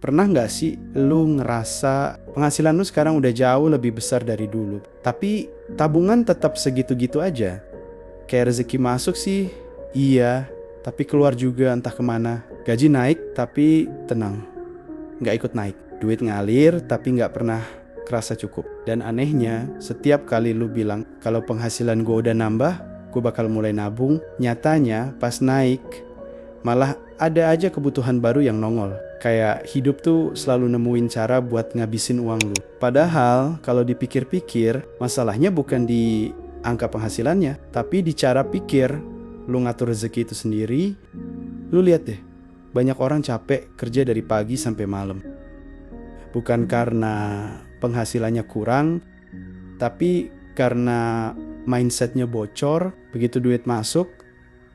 Pernah nggak sih lu ngerasa penghasilan lu sekarang udah jauh lebih besar dari dulu, tapi tabungan tetap segitu-gitu aja? Kayak rezeki masuk sih, iya, tapi keluar juga entah kemana. Gaji naik, tapi tenang, nggak ikut naik. Duit ngalir, tapi nggak pernah kerasa cukup. Dan anehnya, setiap kali lu bilang kalau penghasilan gue udah nambah, gue bakal mulai nabung. Nyatanya pas naik, malah ada aja kebutuhan baru yang nongol. Kayak hidup tuh selalu nemuin cara buat ngabisin uang lu. Padahal kalau dipikir-pikir, masalahnya bukan di angka penghasilannya, tapi di cara pikir. Lu ngatur rezeki itu sendiri. Lu lihat deh, banyak orang capek kerja dari pagi sampai malam. Bukan karena penghasilannya kurang, tapi karena mindsetnya bocor. Begitu duit masuk,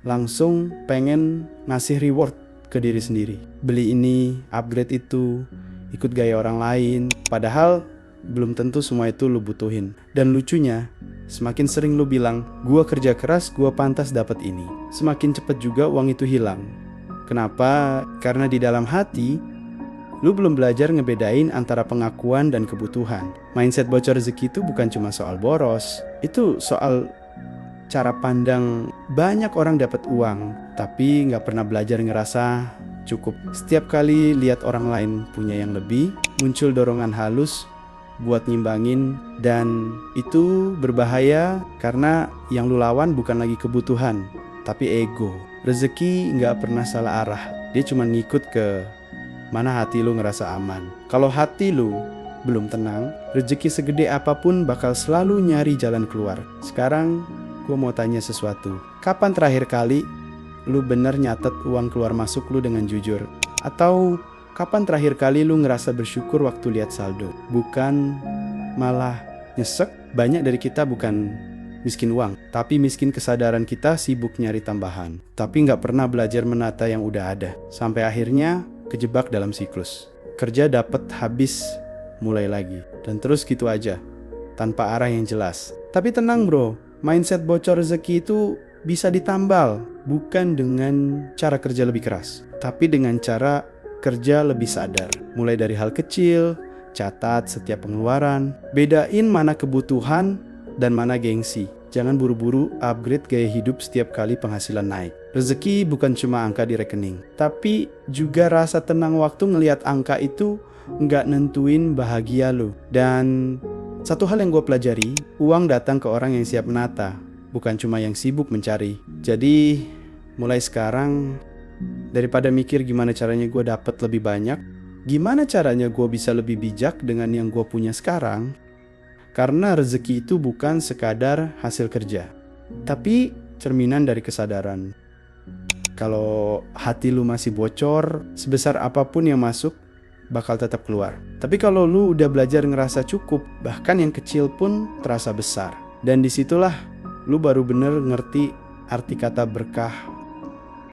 langsung pengen ngasih reward ke diri sendiri. Beli ini, upgrade itu, ikut gaya orang lain. Padahal belum tentu semua itu lu butuhin. Dan lucunya, semakin sering lu bilang, gua kerja keras, gua pantas dapat ini, semakin cepet juga uang itu hilang. Kenapa? Karena di dalam hati, lu belum belajar ngebedain antara pengakuan dan kebutuhan. Mindset bocor rezeki itu bukan cuma soal boros, itu soal cara pandang. Banyak orang dapat uang, tapi gak pernah belajar ngerasa cukup. Setiap kali lihat orang lain punya yang lebih, muncul dorongan halus buat nyimbangin. Dan itu berbahaya karena yang lu lawan bukan lagi kebutuhan, tapi ego. Rezeki gak pernah salah arah, dia cuma ngikut ke mana hati lu ngerasa aman. Kalau hati lu belum tenang, rezeki segede apapun bakal selalu nyari jalan keluar. Sekarang gue mau tanya sesuatu. Kapan terakhir kali lu bener nyatet uang keluar masuk lu dengan jujur? Atau kapan terakhir kali lu ngerasa bersyukur waktu lihat saldo? Bukan malah nyesek. Banyak dari kita bukan miskin uang, tapi miskin kesadaran. Kita sibuk nyari tambahan, tapi gak pernah belajar menata yang udah ada. Sampai akhirnya kejebak dalam siklus. Kerja dapet, habis, mulai lagi. Dan terus gitu aja, tanpa arah yang jelas. Tapi tenang bro, mindset bocor rezeki itu bisa ditambal. Bukan dengan cara kerja lebih keras, tapi dengan cara kerja lebih sadar. Mulai dari hal kecil, catat setiap pengeluaran, bedain mana kebutuhan dan mana gengsi. Jangan buru-buru upgrade gaya hidup setiap kali penghasilan naik. Rezeki bukan cuma angka di rekening, tapi juga rasa tenang waktu ngelihat angka itu nggak nentuin bahagia lo. Dan satu hal yang gue pelajari, uang datang ke orang yang siap menata, bukan cuma yang sibuk mencari. Jadi mulai sekarang, daripada mikir gimana caranya gue dapat lebih banyak, gimana caranya gue bisa lebih bijak dengan yang gue punya sekarang. Karena rezeki itu bukan sekadar hasil kerja, tapi cerminan dari kesadaran. Kalau hati lu masih bocor, sebesar apapun yang masuk bakal tetap keluar. Tapi kalau lu udah belajar ngerasa cukup, bahkan yang kecil pun terasa besar. Dan disitulah lu baru bener ngerti arti kata berkah